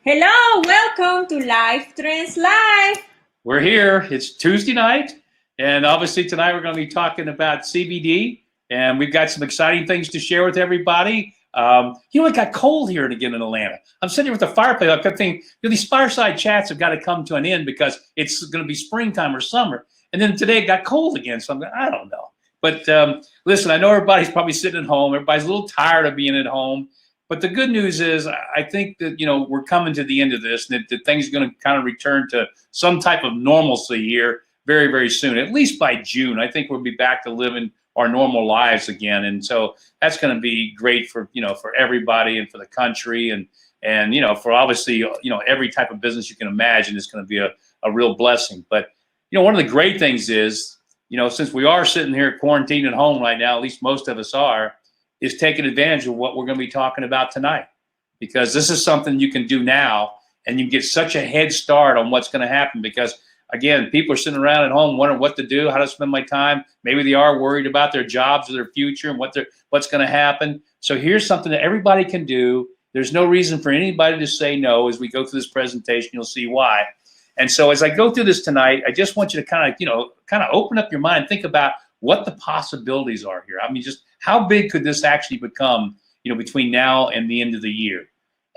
Hello, welcome to Life Trends Live. We're here. It's Tuesday night, and obviously tonight we're going to be talking about CBD, and we've got some exciting things to share with everybody. It got cold here again in Atlanta. I'm sitting here with the fireplace. I kept thinking, these fireside chats have got to come to an end because it's going to be springtime or summer. And then today it got cold again, so I'm going, I don't know. But listen, I know everybody's probably sitting at home. Everybody's a little tired of being at home. But the good news is, I think that we're coming to the end of this, and that things are going to kind of return to some type of normalcy here very, very soon. At least by June, I think we'll be back to living our normal lives again, and so that's going to be great for for everybody and for the country, and for obviously every type of business you can imagine is going to be a real blessing. But one of the great things is since we are sitting here quarantined at home right now, at least most of us are, is taking advantage of what we're going to be talking about tonight, because this is something you can do now, and you get such a head start on what's going to happen. Because again, people are sitting around at home wondering what to do, how to spend my time. Maybe they are worried about their jobs or their future and what's going to happen. So here's something that everybody can do. There's no reason for anybody to say no. As we go through this presentation, you'll see why. And so as I go through this tonight, I just want you to kind of open up your mind, think about what the possibilities are here. I mean, just how big could this actually become, between now and the end of the year?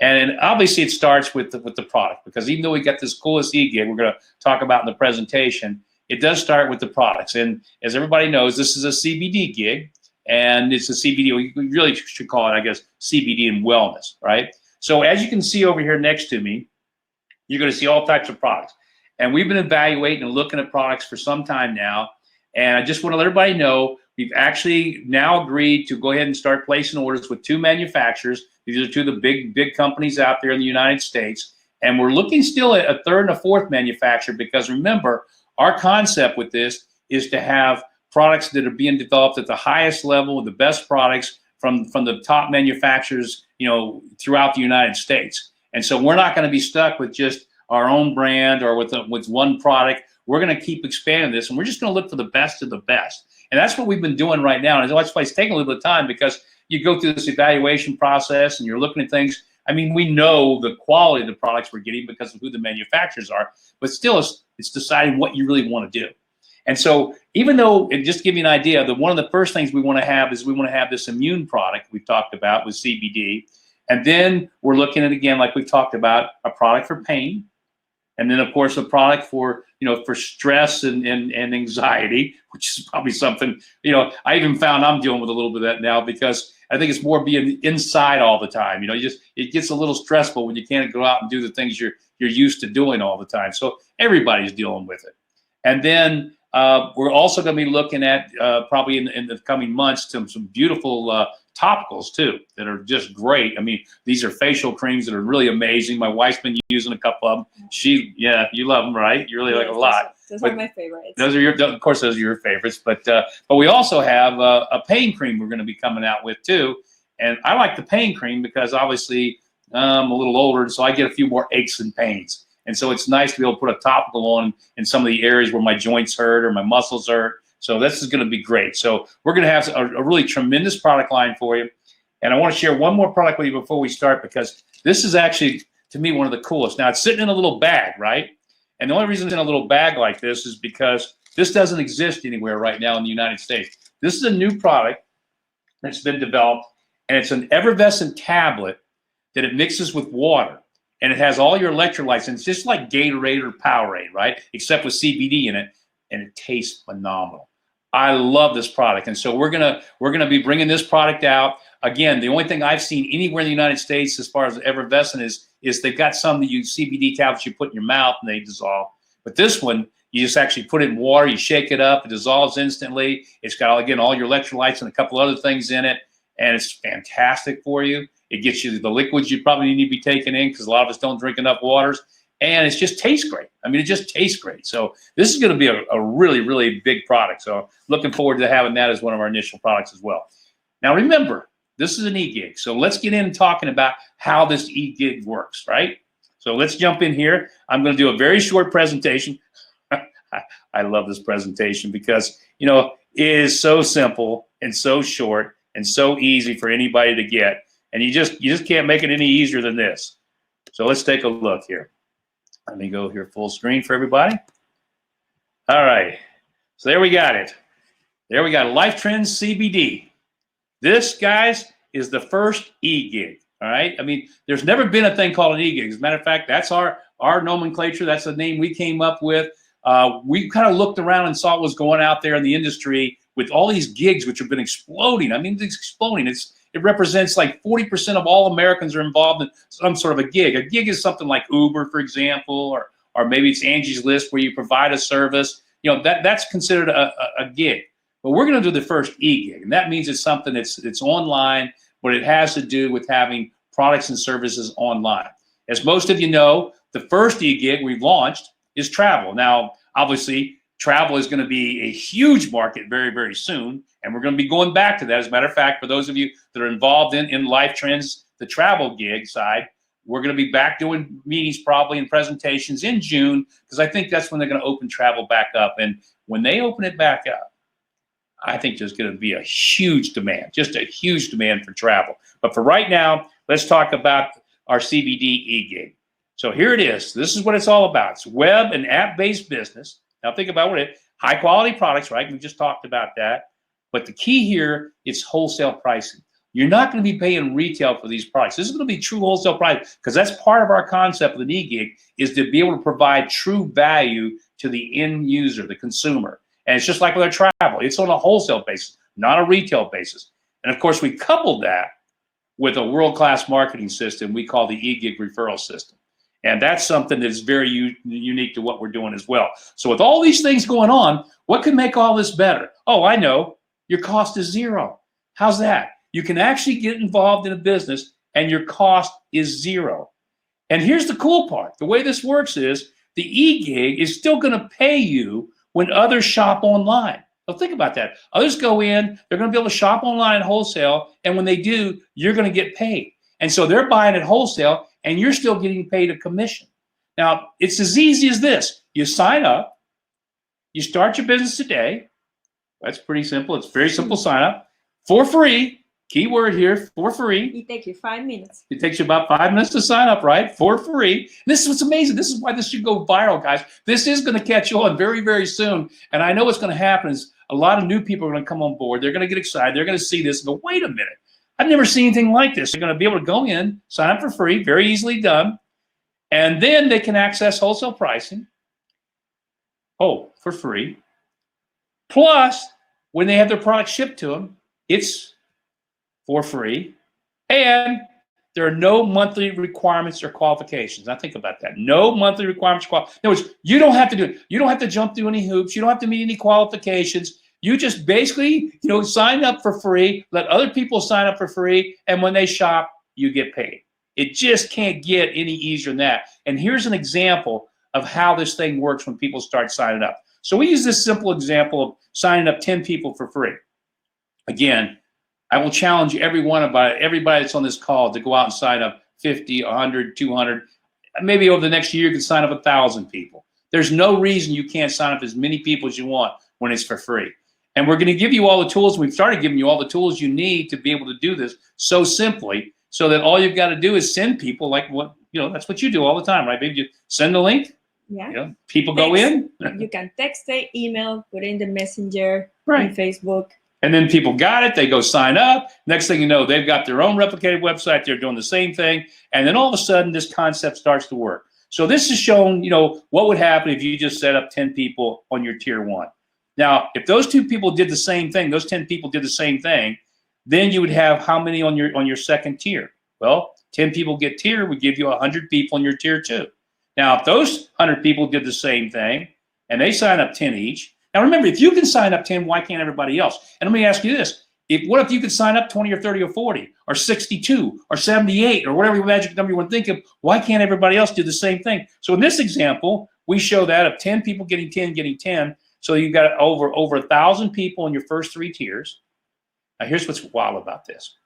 And obviously it starts with the product, because even though we got this coolest eGig we're going to talk about in the presentation, it does start with the products. And as everybody knows, this is a CBD gig, and it's a CBD, we really should call it, I guess, CBD and wellness, right? So as you can see over here next to me, you're going to see all types of products. And we've been evaluating and looking at products for some time now. And I just want to let everybody know, we've actually now agreed to go ahead and start placing orders with 2 manufacturers. These are 2 of the big companies out there in the United States. And we're looking still at a 3rd and a 4th manufacturer, because remember, our concept with this is to have products that are being developed at the highest level, the best products from the top manufacturers, throughout the United States. And so we're not going to be stuck with just our own brand or with one product. We're going to keep expanding this, and we're just going to look for the best of the best. And that's what we've been doing right now. And that's why it's taking a little bit of time, because you go through this evaluation process and you're looking at things. I mean, we know the quality of the products we're getting because of who the manufacturers are, but still it's deciding what you really want to do. And so even though, and just to give you an idea, one of the first things we want to have is we want to have this immune product we've talked about with CBD. And then we're looking at, again, like we've talked about, a product for pain. And then, of course, a product for, for stress and anxiety, which is probably something, I even found I'm dealing with a little bit of that now, because I think it's more being inside all the time. It gets a little stressful when you can't go out and do the things you're used to doing all the time. So everybody's dealing with it. And then we're also going to be looking at probably in the coming months some beautiful topicals too that are just great. I mean, these are facial creams that are really amazing. My wife's been using a couple of them. You love them, right? You really like them a lot. Those are my favorites. Those are your favorites. But we also have a pain cream we're going to be coming out with too. And I like the pain cream because obviously I'm a little older, so I get a few more aches and pains. And so it's nice to be able to put a topical on in some of the areas where my joints hurt or my muscles hurt. So this is going to be great. So we're going to have a really tremendous product line for you. And I want to share one more product with you before we start, because this is actually, to me, one of the coolest. Now, it's sitting in a little bag, right? And the only reason it's in a little bag like this is because this doesn't exist anywhere right now in the United States. This is a new product that's been developed, and it's an effervescent tablet that it mixes with water. And it has all your electrolytes, and it's just like Gatorade or Powerade, right? Except with CBD in it, and it tastes phenomenal. I love this product, and so we're gonna be bringing this product out. Again, the only thing I've seen anywhere in the United States as far as effervescent is they've got some that you CBD tablets you put in your mouth and they dissolve. But this one, you just actually put it in water, you shake it up, it dissolves instantly. It's got, again, all your electrolytes and a couple other things in it, and it's fantastic for you. It gets you the liquids you probably need to be taking in, because a lot of us don't drink enough waters. And it just tastes great. I mean, it just tastes great. So this is going to be a really, really big product. So looking forward to having that as one of our initial products as well. Now, remember, this is an eGig. So let's get in and talking about how this eGig works, right? So let's jump in here. I'm going to do a very short presentation. I love this presentation because, it is so simple and so short and so easy for anybody to get. And you just can't make it any easier than this. So let's take a look here. Let me go here full screen for everybody. All right. So there we got it. There we got LifeTrends CBD. This, guys, is the first eGig. All right. I mean, there's never been a thing called an eGig. As a matter of fact, that's our nomenclature. That's the name we came up with. We kind of looked around and saw what was going out there in the industry with all these gigs, which have been exploding. I mean, it's exploding. It represents like 40% of all Americans are involved in some sort of a gig. A gig is something like Uber, for example, or maybe it's Angie's List where you provide a service. You know, that's considered a gig. But we're going to do the first eGig, and that means it's something that's online, but it has to do with having products and services online. As most of you know, the first eGig we've launched is travel. Now, obviously, travel is going to be a huge market very, very soon, and we're going to be going back to that. As a matter of fact, for those of you that are involved in LifeTrends, the travel gig side, we're going to be back doing meetings probably and presentations in June, because I think that's when they're going to open travel back up. And when they open it back up, I think there's going to be a huge demand, just a huge demand for travel. But for right now, let's talk about our CBD eGig. So here it is. This is what it's all about. It's web and app-based business. Now think about high quality products, right? We just talked about that. But the key here is wholesale pricing. You're not going to be paying retail for these products. This is going to be true wholesale price, because that's part of our concept of an eGig, is to be able to provide true value to the end user, the consumer. And it's just like with our travel. It's on a wholesale basis, not a retail basis. And of course, we coupled that with a world-class marketing system we call the eGig referral system. And that's something that's very unique to what we're doing as well. So with all these things going on, what can make all this better? Oh, I know. Your cost is zero. How's that? You can actually get involved in a business and your cost is zero. And here's the cool part. The way this works is the eGig is still going to pay you when others shop online. So think about that. Others go in, they're going to be able to shop online wholesale, and when they do, you're going to get paid. And so they're buying at wholesale, and you're still getting paid a commission. Now, it's as easy as this. You sign up, you start your business today. That's pretty simple. It's very simple sign up for free. Key word here, for free. It takes you 5 minutes. It takes you about 5 minutes to sign up, right? For free. And this is what's amazing. This is why this should go viral, guys. This is going to catch on very, very soon. And I know what's going to happen is a lot of new people are going to come on board. They're going to get excited. They're going to see this and go, wait a minute. I've never seen anything like this. They're going to be able to go in, sign up for free, very easily done. And then they can access wholesale pricing. Oh, for free. Plus, when they have their product shipped to them, it's for free, and there are no monthly requirements or qualifications. Now think about that. No monthly requirements. In other words, you don't have to do it. You don't have to jump through any hoops. You don't have to meet any qualifications. You just basically, sign up for free, let other people sign up for free, and when they shop, you get paid. It just can't get any easier than that. And here's an example of how this thing works when people start signing up. So we use this simple example of signing up 10 people for free. Again, I will challenge everybody that's on this call to go out and sign up 50, 100, 200. Maybe over the next year, you can sign up 1,000 people. There's no reason you can't sign up as many people as you want when it's for free. And we're going to give you all the tools. We've started giving you all the tools you need to be able to do this so simply, so that all you've got to do is send people like what, that's what you do all the time, right, baby? You send the link. Yeah. People go in. You can text it, email, put in the messenger, right. on Facebook. And then people got it, they go sign up. Next thing you know, they've got their own replicated website, they're doing the same thing. And then all of a sudden, this concept starts to work. So this is shown, what would happen if you just set up 10 people on your tier 1. Now, if those 2 people did the same thing, those 10 people did the same thing, then you would have how many on your second tier? Well, 10 people get tier, we give you 100 people in your tier 2. Now, if those 100 people did the same thing, and they sign up 10 each, now remember, if you can sign up 10, why can't everybody else? And let me ask you this. What if you could sign up 20 or 30 or 40 or 62 or 78 or whatever magic number you want to think of? Why can't everybody else do the same thing? So in this example, we show that of 10 people getting 10. So you've got over 1,000 people in your first 3 tiers. Now here's what's wild about this.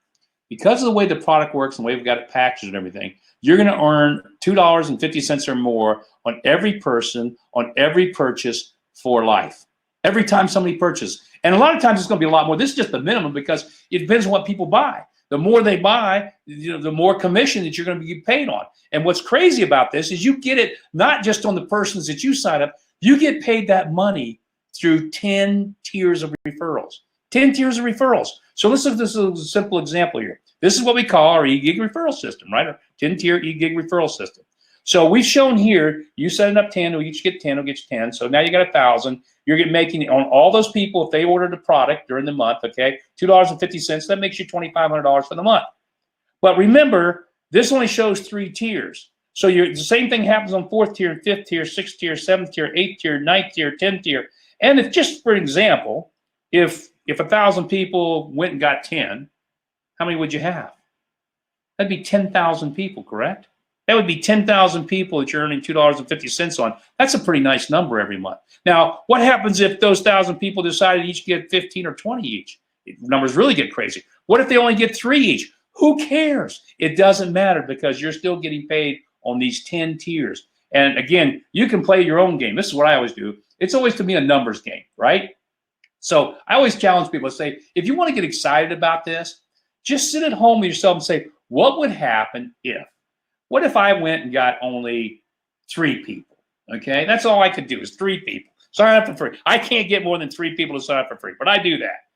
Because of the way the product works and the way we've got it packaged and everything, you're going to earn $2.50 or more on every person, on every purchase for life. Every time somebody purchases. And a lot of times it's going to be a lot more. This is just the minimum because it depends on what people buy. the more they buy, the more commission that you're going to be paid on. And what's crazy about this is you get it not just on the persons that you sign up, you get paid that money through 10 tiers of referrals. 10 tiers of referrals. So let's look at this as a simple example here. This is what we call our eGig referral system, right? A 10-tier eGig referral system. So we've shown here, you setting up 10, we'll each get 10, we'll get you 10. So now you got 1,000. You're making on all those people, if they ordered a product during the month, okay, $2.50, that makes you $2,500 for the month. But remember, this only shows 3 tiers. So the same thing happens on 4th tier, 5th tier, 6th tier, 7th tier, 8th tier, 9th tier, 10th tier. And if just for example, if 1,000 people went and got 10, how many would you have? That'd be 10,000 people, correct? That would be 10,000 people that you're earning $2.50 on. That's a pretty nice number every month. Now, what happens if those 1,000 people decided each get 15 or 20 each? Numbers really get crazy. What if they only get 3 each? Who cares? It doesn't matter because you're still getting paid on these 10 tiers. And again, you can play your own game. This is what I always do. It's always to me a numbers game, right? So I always challenge people to say, if you want to get excited about this, just sit at home with yourself and say, what would happen if? What if I went and got only 3 people? Okay, that's all I could do is 3 people. Sign up for free. I can't get more than 3 people to sign up for free, but I do that.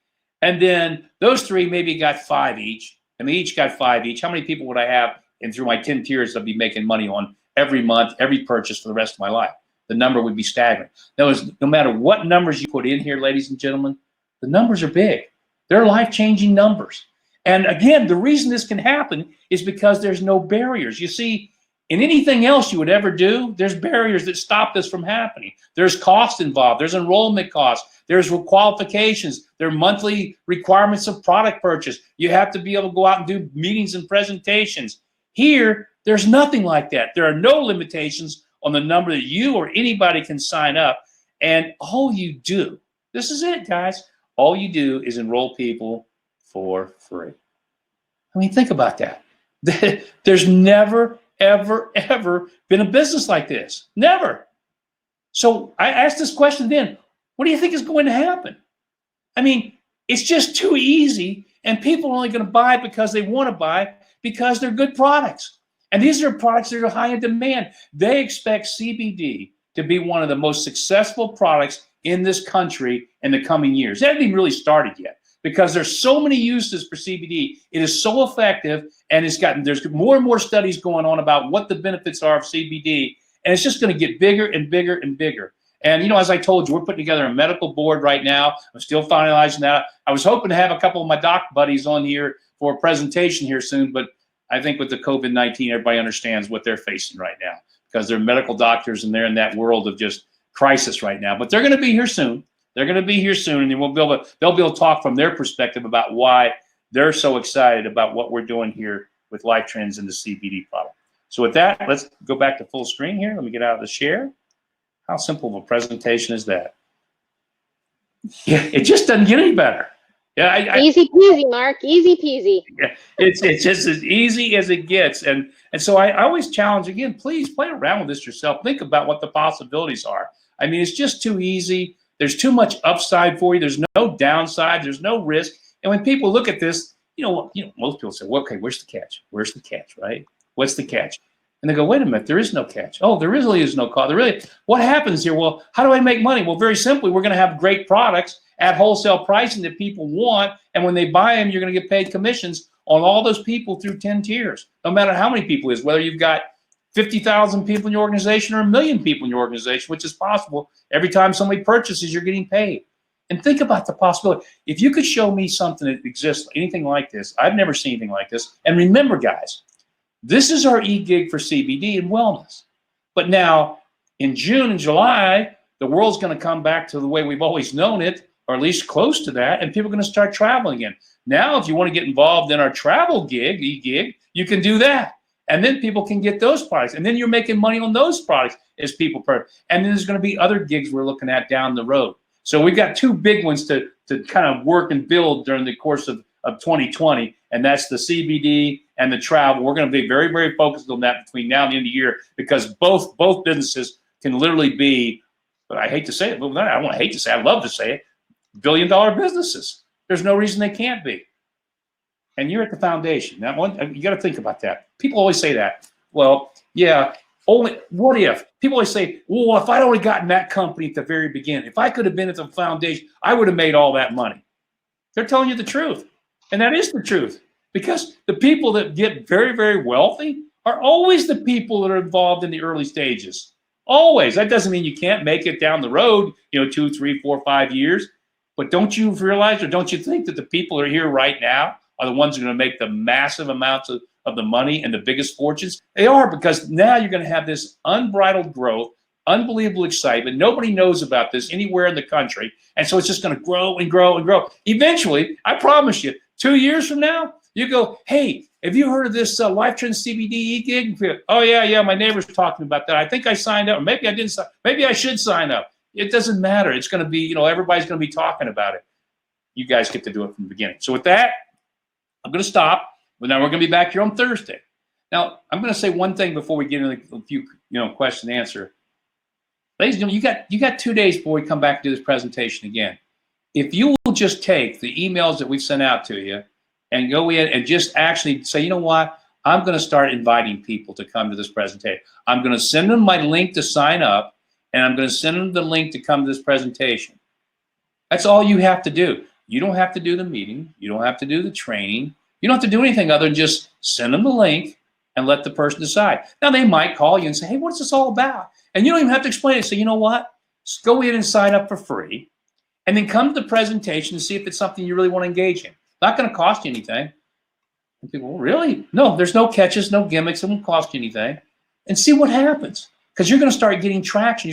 And then those 3 maybe got 5 each, and they each got 5 each. How many people would I have? And through my 10 tiers, I'd be making money on every month, every purchase for the rest of my life. The number would be staggering. No matter what numbers you put in here, ladies and gentlemen, the numbers are big. They're life-changing numbers. And again, the reason this can happen is because there's no barriers. You see, in anything else you would ever do, there's barriers that stop this from happening. There's cost involved. There's enrollment costs. There's qualifications. There are monthly requirements of product purchase. You have to be able to go out and do meetings and presentations. Here, there's nothing like that. There are no limitations on the number that you or anybody can sign up. And all you do, this is it, guys, all you do is enroll people for free. I mean, think about that. There's never, ever, ever been a business like this. Never. So I asked this question then, what do you think is going to happen? I mean, it's just too easy, and people are only going to buy it because they want to buy because they're good products. And these are products that are high in demand. They expect CBD to be one of the most successful products in this country in the coming years. It hasn't even really started yet because there's so many uses for CBD. It is so effective, and there's more and more studies going on about what the benefits are of CBD, and it's just going to get bigger and bigger and bigger. And, you know, as I told you, we're putting together a medical board right now. I'm still finalizing that. I was hoping to have a couple of my doc buddies on here for a presentation here soon, but I think with the COVID-19, everybody understands what they're facing right now because they're medical doctors and they're in that world of just crisis right now. But they're going to be here soon. They're going to be here soon, and they'll be able to talk from their perspective about why they're so excited about what we're doing here with Life Trends and the CBD product. So with that, let's go back to full screen here. Let me get out of the share. How simple of a presentation is that? Yeah, it just doesn't get any better. Yeah, easy peasy, Mark. Easy peasy. Yeah, it's just as easy as it gets. And so I always challenge, again, please play around with this yourself. Think about what the possibilities are. I mean, it's just too easy. There's too much upside for you. There's no downside. There's no risk. And when people look at this, most people say, well, okay, where's the catch? Where's the catch, right? What's the catch? And they go, wait a minute, there is no catch. Oh, there really is no cost. What happens here? Well, how do I make money? Well, very simply, we're going to have great products at wholesale pricing that people want. And when they buy them, you're going to get paid commissions on all those people through 10 tiers, no matter how many people it is, whether you've got 50,000 people in your organization or 1 million people in your organization, which is possible. Every time somebody purchases, you're getting paid. And think about the possibility. If you could show me something that exists, anything like this, I've never seen anything like this. And remember, guys, this is our eGig for CBD and wellness. But now, in June and July, the world's going to come back to the way we've always known it, or at least close to that, and people are going to start traveling again. Now, if you want to get involved in our travel gig, eGig, you can do that. And then people can get those products. And then you're making money on those products as people purchase. And then there's going to be other gigs we're looking at down the road. So we've got 2 big ones to kind of work and build during the course of 2020, and that's the CBD and the travel. We're going to be very, very focused on that between now and the end of the year because both businesses can literally be, but I hate to say it, but I don't want to hate to say it, I love to say it, billion-dollar businesses. There's no reason they can't be. and you're at the foundation. Now, you got to think about that. People always say that. Well, yeah, only what if? People always say, well, if I'd only gotten that company at the very beginning, if I could have been at the foundation, I would have made all that money. They're telling you the truth. And that is the truth. Because the people that get very, very wealthy are always the people that are involved in the early stages. Always. That doesn't mean you can't make it down the road, 2, 3, 4, 5 years. But don't you realize, or don't you think that the people that are here right now are the ones who are going to make the massive amounts of the money and the biggest fortunes? They are, because now you're going to have this unbridled growth, unbelievable excitement. Nobody knows about this anywhere in the country. And so it's just going to grow and grow and grow. Eventually, I promise you, 2 years from now, you go, hey, have you heard of this LifeTrend CBD eGig? Oh, yeah, my neighbor's talking about that. I think I signed up. Or maybe I didn't. Maybe I should sign up. It doesn't matter. It's going to be, everybody's going to be talking about it. You guys get to do it from the beginning. So with that, I'm going to stop. But now we're going to be back here on Thursday. Now, I'm going to say one thing before we get into a few, question and answer. Ladies and gentlemen, you got 2 days before we come back to this presentation again. If you will just take the emails that we've sent out to you and go in and just actually say, you know what, I'm going to start inviting people to come to this presentation. I'm going to send them my link to sign up, and I'm going to send them the link to come to this presentation. That's all you have to do. You don't have to do the meeting. You don't have to do the training. You don't have to do anything other than just send them the link and let the person decide. Now, they might call you and say, hey, what's this all about? And you don't even have to explain it. So you know what? Just go in and sign up for free, and then come to the presentation and see if it's something you really want to engage in. Not going to cost you anything. And people, well, really? No, there's no catches, no gimmicks. It won't cost you anything. And see what happens. Because you're going to start getting traction.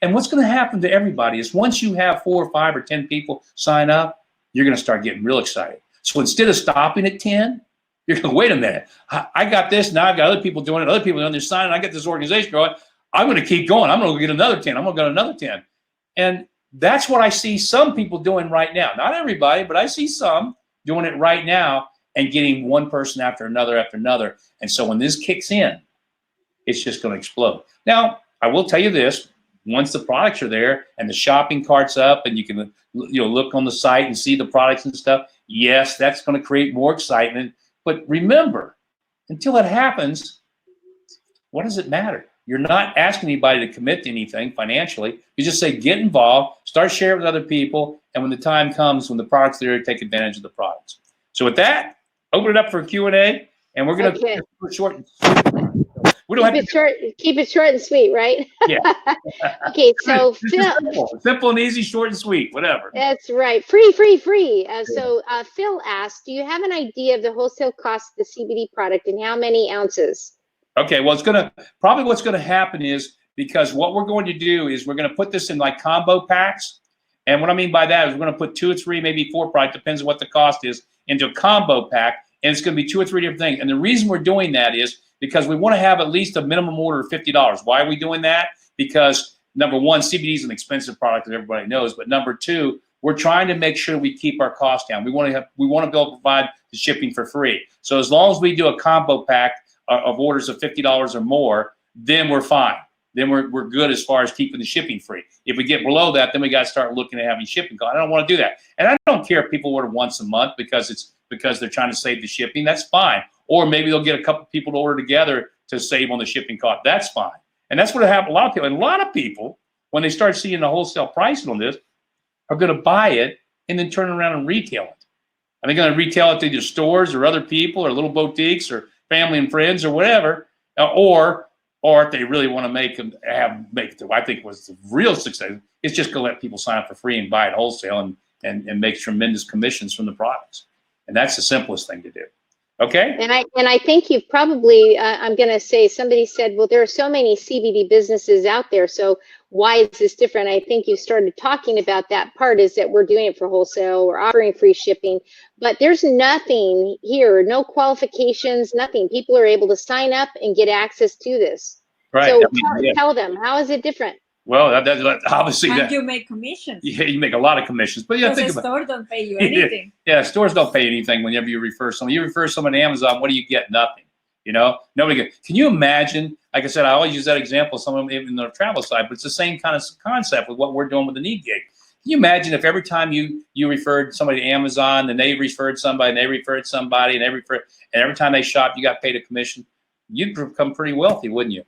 And what's going to happen to everybody is once you have 4 or 5 or 10 people sign up, you're going to start getting real excited. So instead of stopping at 10, you're going, wait a minute. I got this. Now I've got other people doing it. Other people on this sign. I got this organization going. I'm going to keep going. I'm going to get another 10. I'm going to get another 10. And that's what I see some people doing right now. Not everybody, but I see some doing it right now and getting one person after another. And so when this kicks in, it's just going to explode. Now, I will tell you this. Once the products are there and the shopping cart's up and you can look on the site and see the products and stuff, yes, that's going to create more excitement. But remember, until that happens, what does it matter? You're not asking anybody to commit to anything financially. You just say, get involved, start sharing with other people, and when the time comes, when the product's there, take advantage of the products. So with that, open it up for Q&A, and we're going to keep it short and sweet. We don't keep it short and sweet, right? Yeah. Okay, so Phil, simple and easy, short and sweet, whatever. That's right. Free. So Phil asked, do you have an idea of the wholesale cost of the CBD product and how many ounces? Okay, well, what's going to happen is, because what we're going to do is we're going to put this in like combo packs. And what I mean by that is we're going to put 2 or 3, maybe 4 products, depends on what the cost is, into a combo pack. And it's going to be 2 or 3 different things. And the reason we're doing that is because we want to have at least a minimum order of $50. Why are we doing that? Because number one, CBD is an expensive product that everybody knows. But number two, we're trying to make sure we keep our costs down. We want to be able to provide the shipping for free. So as long as we do a combo pack of orders of $50 or more, then we're fine. Then we're good as far as keeping the shipping free. If we get below that, then we got to start looking at having shipping costs. I don't want to do that. And I don't care if people order once a month because they're trying to save the shipping. That's fine. Or maybe they'll get a couple people to order together to save on the shipping cost. That's fine. And that's what happened. A lot of people, when they start seeing the wholesale pricing on this, are going to buy it and then turn around and retail it. Are they going to retail it to either stores or other people or little boutiques or family and friends or whatever? Or if they really want to make it, I think was the real success, it's just going to let people sign up for free and buy it wholesale and make tremendous commissions from the products. And that's the simplest thing to do. Okay. And I think you've probably, I'm going to say, somebody said, well, there are so many CBD businesses out there, so why is this different? I think you started talking about that part, is that we're doing it for wholesale, we're offering free shipping, but there's nothing here, no qualifications, nothing. People are able to sign up and get access to this. Right. So tell them, how is it different? Well, that obviously. And you make commissions. Yeah, you make a lot of commissions, but yeah, because the store don't pay you anything. Yeah, stores don't pay anything whenever you refer someone. You refer someone to Amazon, what do you get? Nothing. Nobody gets. Can you imagine? Like I said, I always use that example. Someone in the travel side, but it's the same kind of concept with what we're doing with an eGig. Can you imagine if every time you referred somebody to Amazon, and they referred somebody, and they referred somebody, and every time they shopped, you got paid a commission? You'd become pretty wealthy, wouldn't you?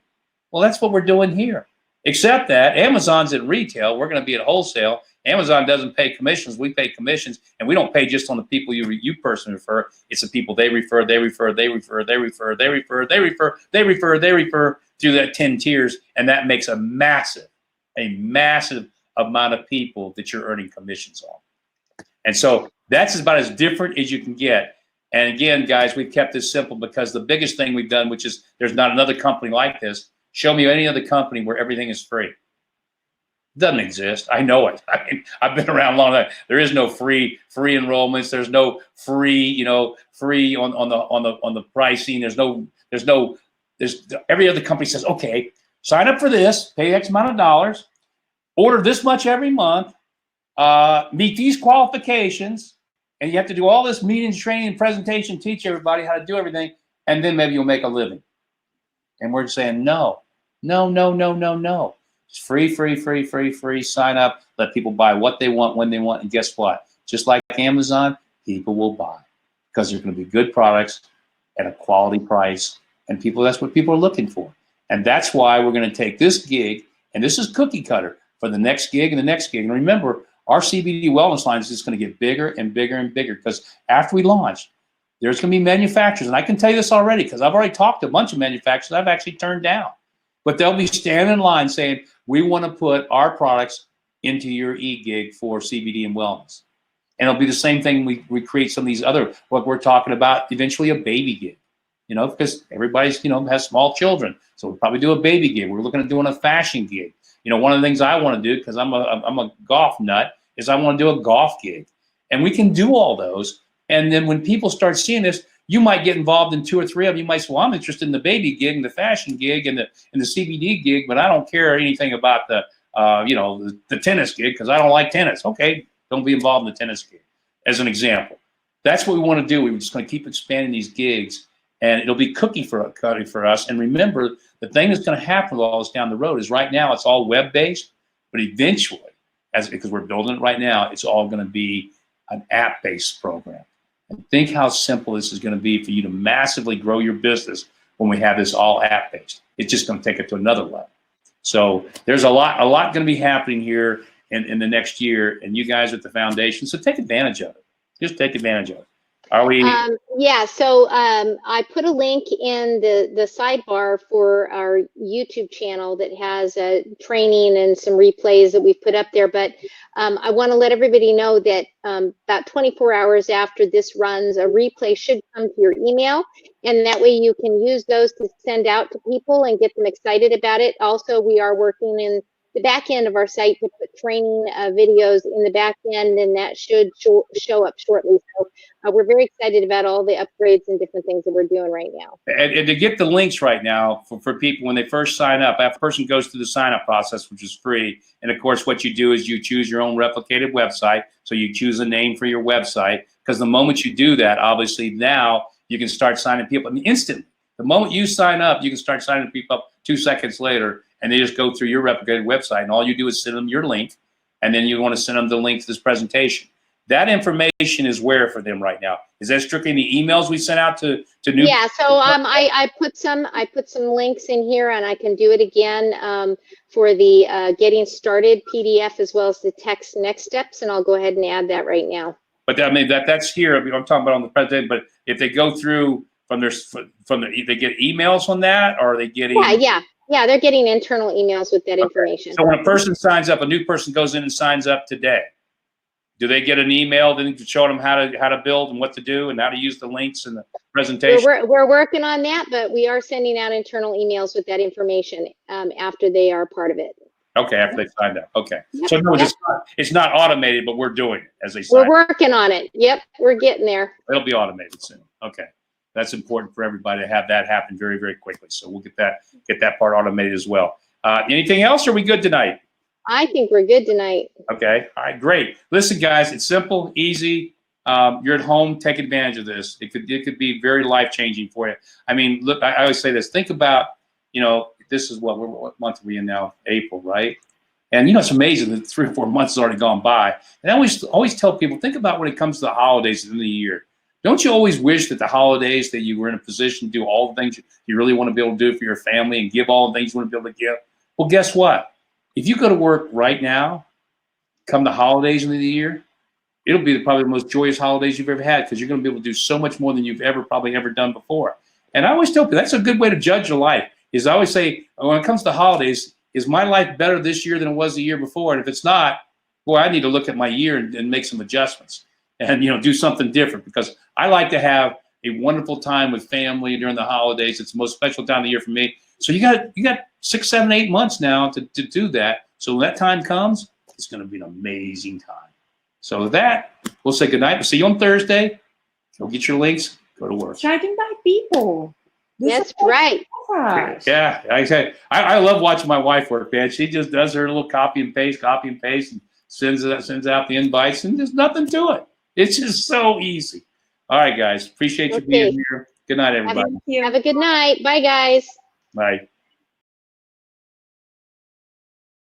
Well, that's what we're doing here. Except that Amazon's at retail, we're going to be at wholesale. Amazon doesn't pay commissions, we pay commissions, and we don't pay just on the people you personally refer. It's the people they refer, they refer, they refer, they refer, they refer, they refer, they refer, they refer through that 10 tiers, and that makes a massive amount of people that you're earning commissions on. And so that's about as different as you can get. And again, guys, we've kept this simple because the biggest thing we've done, which is there's not another company like this. Show me any other company where everything is free. It doesn't exist. I know it. I mean, I've been around long enough. There is no free enrollments. There's no free, free on the pricing. There's every other company says, okay, sign up for this, pay X amount of dollars, order this much every month, meet these qualifications, and you have to do all this meetings, training, presentation, teach everybody how to do everything, and then maybe you'll make a living. And we're saying, no. It's free. Sign up, let people buy what they want, when they want, and guess what? Just like Amazon, people will buy because there's going to be good products at a quality price, and that's what people are looking for. And that's why we're going to take this gig, and this is cookie cutter for the next gig and the next gig. And remember, our CBD wellness line is just going to get bigger and bigger and bigger because after we launch, there's going to be manufacturers, and I can tell you this already because I've already talked to a bunch of manufacturers I've actually turned down. But they'll be standing in line saying, we want to put our products into your eGig for CBD and wellness. And it'll be the same thing. We create some of these other, what we're talking about, eventually a baby gig, because everybody's, has small children. So we'll probably do a baby gig. We're looking at doing a fashion gig. One of the things I want to do, because I'm a golf nut, is I want to do a golf gig. And we can do all those. And then when people start seeing this, you might get involved in 2 or 3 of them. You might say, well, I'm interested in the baby gig and the fashion gig and the CBD gig, but I don't care anything about the tennis gig because I don't like tennis. Okay, don't be involved in the tennis gig, as an example. That's what we want to do. We're just going to keep expanding these gigs, and it'll be cookie for us. And remember, the thing that's going to happen with all this down the road is right now it's all web-based, but eventually, because we're building it right now, it's all going to be an app-based program. And think how simple this is going to be for you to massively grow your business when we have this all app-based. It's just going to take it to another level. So there's a lot going to be happening here in the next year, and you guys are at the foundation, so take advantage of it. Just take advantage of it. Are we? Yeah, so I put a link in the sidebar for our YouTube channel that has training and some replays that we've put up there. But I want to let everybody know that about 24 hours after this runs, a replay should come to your email. And that way you can use those to send out to people and get them excited about it. Also, we are working in the back end of our site to put training videos in the back end, and that should show up shortly. So we're very excited about all the upgrades and different things that we're doing right now. And to get the links right now for people when they first sign up, after a person goes through the sign up process, which is free. And of course, what you do is you choose your own replicated website. So you choose a name for your website, because the moment you do that, obviously now you can start signing people. I mean, instantly. The moment you sign up, you can start signing people up 2 seconds later, and they just go through your replicated website, and all you do is send them your link, and then you want to send them the link to this presentation. That information is where for them right now? Is that strictly the emails we sent out to new? Yeah, so I put some links in here, and I can do it again for the getting started PDF as well as the text next steps, and I'll go ahead and add that right now. But I mean that's here. I'm talking about on the presentation. But if they go through they get emails on that, or are they getting? Yeah, they're getting internal emails with that information. So when a person signs up, a new person goes in and signs up today, do they get an email then to show them how to build and what to do and how to use the links and the presentation? We're working on that, but we are sending out internal emails with that information after they are part of it. Okay, after they signed up. Okay. Yep, so no, it's not automated, but we're doing it as they sign up. We're working on it. Yep, we're getting there. It'll be automated soon. Okay. That's important for everybody to have that happen very, very quickly. So we'll get that part automated as well. Anything else? Or are we good tonight? I think we're good tonight. Okay. All right. Great. Listen, guys, it's simple, easy. You're at home. Take advantage of this. It could be very life-changing for you. I mean, look, I always say this. Think about, this is what month are we in now? April, right? And you know, it's amazing that 3 or 4 months has already gone by. And I always tell people, think about when it comes to the holidays at the end of the year. Don't you always wish that the holidays that you were in a position to do all the things you really want to be able to do for your family and give all the things you want to be able to give? Well, guess what? If you go to work right now, come the holidays in the year, it'll be probably the most joyous holidays you've ever had because you're going to be able to do so much more than you've probably ever done before. And I always tell people that's a good way to judge your life. Is I always say when it comes to holidays, is my life better this year than it was the year before? And if it's not, boy, I need to look at my year and make some adjustments and do something different because I like to have a wonderful time with family during the holidays. It's the most special time of the year for me. So you got 6, 7, 8 months now to do that. So when that time comes, it's going to be an amazing time. So with that, we'll say goodnight. We'll see you on Thursday. Go get your links. Go to work. Try to invite people. That's right. Yeah, I love watching my wife work, man. She just does her little copy and paste, and sends out the invites, and there's nothing to it. It's just so easy. All right, guys. Appreciate you being here. Good night, everybody. Have a good night. Bye, guys. Bye.